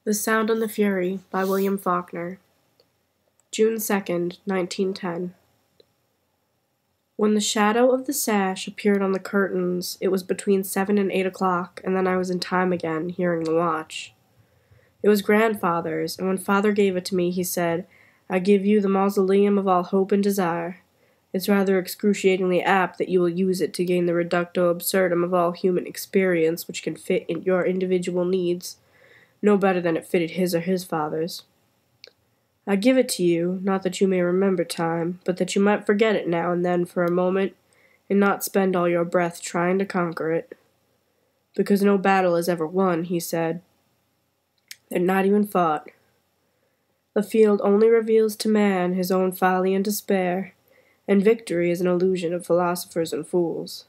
The Sound and the Fury by William Faulkner. June 2nd, 1910. When the shadow of the sash appeared on the curtains, it was between 7 and 8 o'clock, and then I was in time again, hearing the watch. It was grandfather's, and when father gave it to me, he said, "I give you the mausoleum of all hope and desire. It's rather excruciatingly apt that you will use it to gain the reductio absurdum of all human experience which can fit in your individual needs, no better than it fitted his or his father's. I give it to you, not that you may remember time, but that you might forget it now and then for a moment, and not spend all your breath trying to conquer it. Because no battle is ever won," he said, "and not even fought. The field only reveals to man his own folly and despair, and victory is an illusion of philosophers and fools."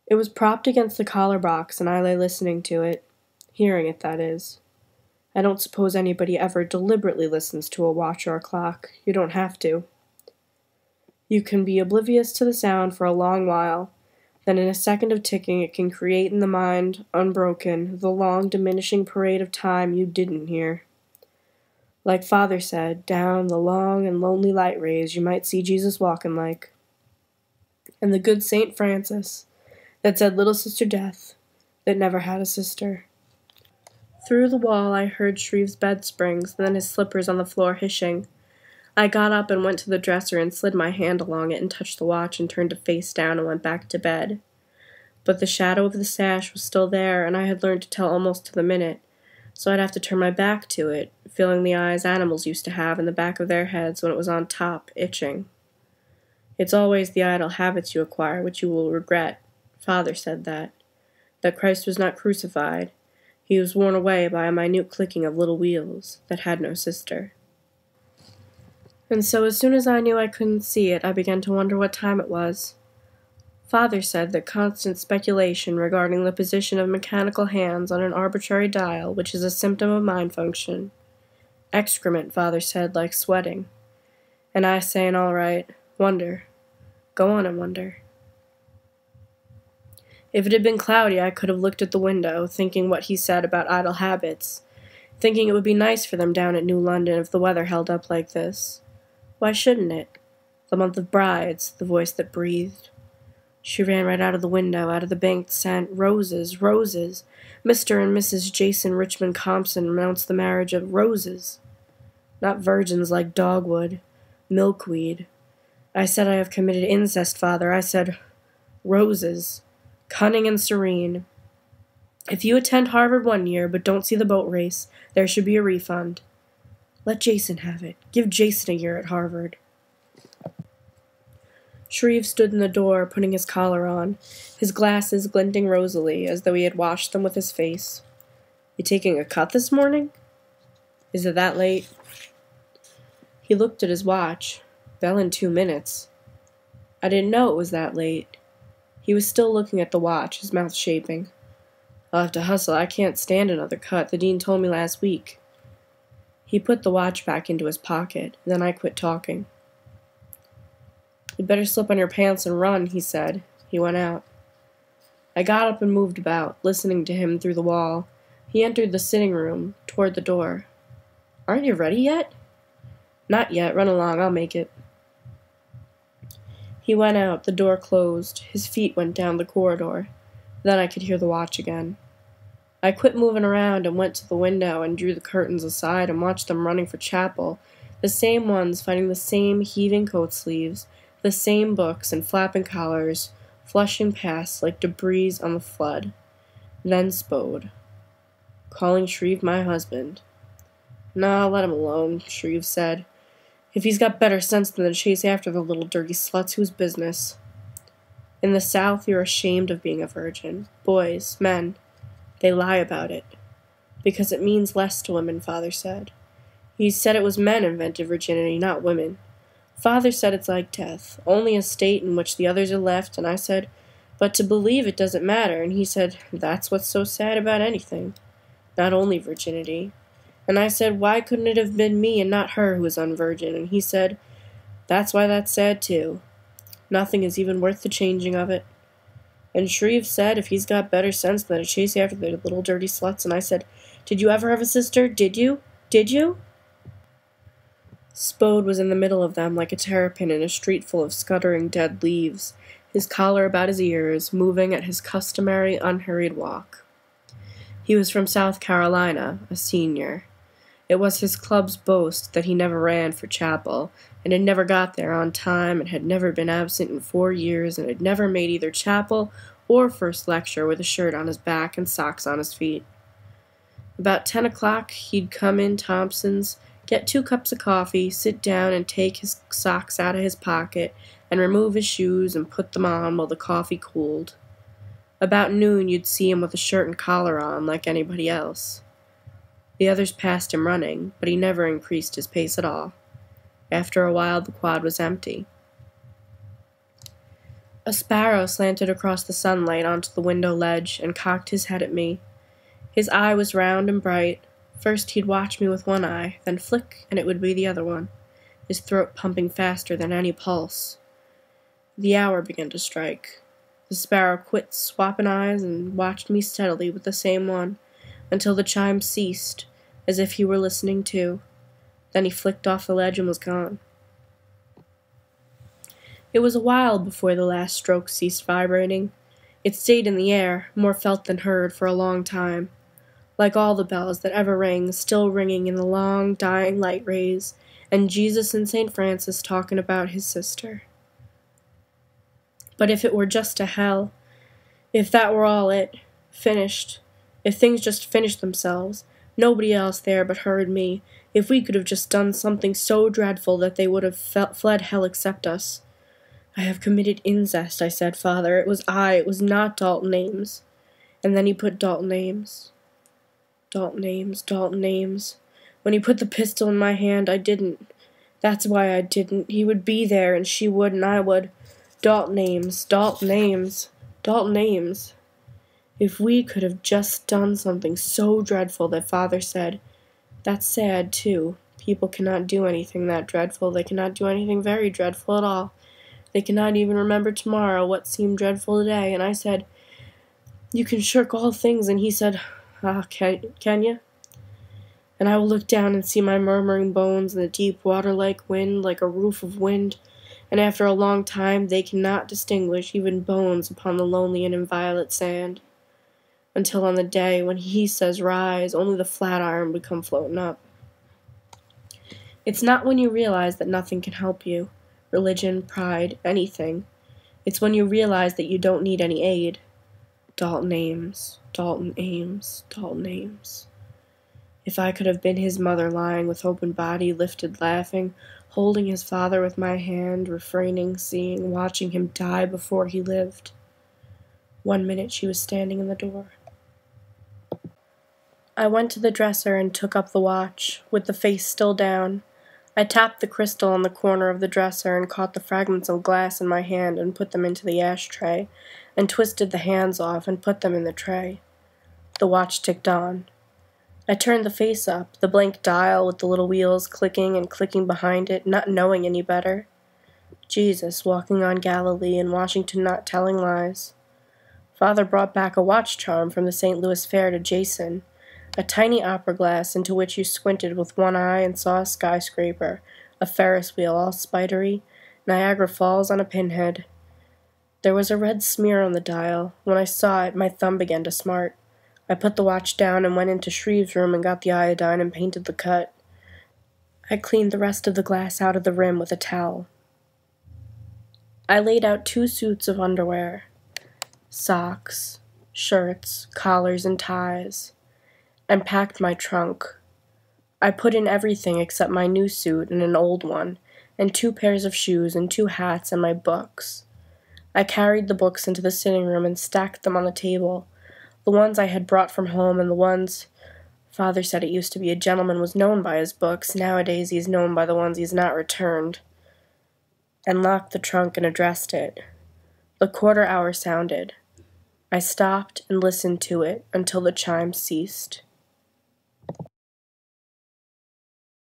It was propped against the collar box, and I lay listening to it. Hearing it, that is. I don't suppose anybody ever deliberately listens to a watch or a clock. You don't have to. You can be oblivious to the sound for a long while, then in a second of ticking it can create in the mind, unbroken, the long diminishing parade of time you didn't hear. Like father said, down the long and lonely light rays you might see Jesus walking like. And the good St. Francis, that said little sister death, that never had a sister. Through the wall I heard Shreve's bed springs, then his slippers on the floor hishing. I got up and went to the dresser and slid my hand along it and touched the watch and turned it face down and went back to bed. But the shadow of the sash was still there, and I had learned to tell almost to the minute, so I'd have to turn my back to it, feeling the eyes animals used to have in the back of their heads when it was on top, itching. It's always the idle habits you acquire which you will regret. Father said that Christ was not crucified. He was worn away by a minute clicking of little wheels that had no sister. And so as soon as I knew I couldn't see it, I began to wonder what time it was. Father said that constant speculation regarding the position of mechanical hands on an arbitrary dial, which is a symptom of mind function. Excrement, father said, like sweating. And I saying, all right, wonder. Go on and wonder. If it had been cloudy, I could have looked at the window, thinking what he said about idle habits, thinking it would be nice for them down at New London if the weather held up like this. Why shouldn't it? The month of brides, the voice that breathed. She ran right out of the window, out of the banked scent. Roses, roses. Mr. and Mrs. Jason Richmond Compson announced the marriage of roses. Not virgins like dogwood. Milkweed. I said I have committed incest, father. I said roses. Cunning and serene. If you attend Harvard one year but don't see the boat race, there should be a refund. Let Jason have it. Give Jason a year at Harvard. Shreve stood in the door, putting his collar on, his glasses glinting rosily, as though he had washed them with his face. You taking a cut this morning? Is it that late? He looked at his watch. Bell in 2 minutes. I didn't know it was that late. He was still looking at the watch, his mouth shaping. I'll have to hustle. I can't stand another cut. The dean told me last week. He put the watch back into his pocket, and then I quit talking. You'd better slip on your pants and run, he said. He went out. I got up and moved about, listening to him through the wall. He entered the sitting room, toward the door. Aren't you ready yet? Not yet. Run along. I'll make it. He went out, the door closed. His feet went down the corridor. Then I could hear the watch again. I quit moving around and went to the window and drew the curtains aside and watched them running for chapel, the same ones fighting the same heaving coat sleeves, the same books and flapping collars, flushing past like debris on the flood. Then Spode. Calling Shreve my husband. No, let him alone, Shreve said. If he's got better sense than to chase after the little dirty sluts, whose business? In the South, you're ashamed of being a virgin. Boys, men, they lie about it. Because it means less to women, father said. He said it was men invented virginity, not women. Father said it's like death, only a state in which the others are left, and I said, but to believe it doesn't matter, and he said, that's what's so sad about anything. Not only virginity. And I said, why couldn't it have been me and not her who was unvirgin? And he said, that's why that's sad too. Nothing is even worth the changing of it. And Shreve said if he's got better sense than to chase after the little dirty sluts, and I said, did you ever have a sister? Did you? Did you? Spode was in the middle of them like a terrapin in a street full of scuttering dead leaves, his collar about his ears, moving at his customary unhurried walk. He was from South Carolina, a senior. It was his club's boast that he never ran for chapel, and had never got there on time, and had never been absent in 4 years, and had never made either chapel or first lecture with a shirt on his back and socks on his feet. About 10 o'clock, he'd come in Thompson's, get 2 cups of coffee, sit down and take his socks out of his pocket, and remove his shoes and put them on while the coffee cooled. About noon, you'd see him with a shirt and collar on like anybody else. The others passed him running, but he never increased his pace at all. After a while, the quad was empty. A sparrow slanted across the sunlight onto the window ledge and cocked his head at me. His eye was round and bright. First he'd watch me with one eye, then flick, and it would be the other one, his throat pumping faster than any pulse. The hour began to strike. The sparrow quit swapping eyes and watched me steadily with the same one, until the chime ceased, as if he were listening too. Then he flicked off the ledge and was gone. It was a while before the last stroke ceased vibrating. It stayed in the air, more felt than heard, for a long time. Like all the bells that ever rang, still ringing in the long, dying light rays, and Jesus and St. Francis talking about his sister. But if it were just a hell, if that were all it, finished, if things just finished themselves, nobody else there but her and me, if we could have just done something so dreadful that they would have fled hell except us. I have committed incest, I said, Father. It was I, it was not Dalton Ames. And then he put Dalton Ames. Dalton Ames, Dalton Ames. When he put the pistol in my hand, I didn't. That's why I didn't. He would be there, and she would, and I would. Dalton Ames, Dalton Ames, Dalton Ames. If we could have just done something so dreadful that Father said, that's sad, too. People cannot do anything that dreadful. They cannot do anything very dreadful at all. They cannot even remember tomorrow what seemed dreadful today. And I said, you can shirk all things. And he said, can you? And I will look down and see my murmuring bones in the deep water-like wind, like a roof of wind. And after a long time they cannot distinguish even bones upon the lonely and inviolate sand. Until on the day when he says rise, only the flat iron would come floating up. It's not when you realize that nothing can help you, religion, pride, anything. It's when you realize that you don't need any aid. Dalton Ames, Dalton Ames, Dalton Ames. If I could have been his mother lying with open body, lifted, laughing, holding his father with my hand, refraining, seeing, watching him die before he lived. 1 minute she was standing in the door. I went to the dresser and took up the watch, with the face still down. I tapped the crystal on the corner of the dresser and caught the fragments of glass in my hand and put them into the ashtray, and twisted the hands off and put them in the tray. The watch ticked on. I turned the face up, the blank dial with the little wheels clicking and clicking behind it, not knowing any better. Jesus walking on Galilee and Washington not telling lies. Father brought back a watch charm from the St. Louis Fair to Jason, a tiny opera glass into which you squinted with one eye and saw a skyscraper, a Ferris wheel all spidery, Niagara Falls on a pinhead. There was a red smear on the dial. When I saw it, my thumb began to smart. I put the watch down and went into Shreve's room and got the iodine and painted the cut. I cleaned the rest of the glass out of the rim with a towel. I laid out 2 suits of underwear, socks, shirts, collars, and ties, and packed my trunk. I put in everything except my new suit and an old one, and 2 pairs of shoes and 2 hats and my books. I carried the books into the sitting room and stacked them on the table, the ones I had brought from home and the ones... Father said it used to be a gentleman was known by his books. Nowadays he's known by the ones he's not returned. And locked the trunk and addressed it. The 1/4 hour sounded. I stopped and listened to it until the chime ceased.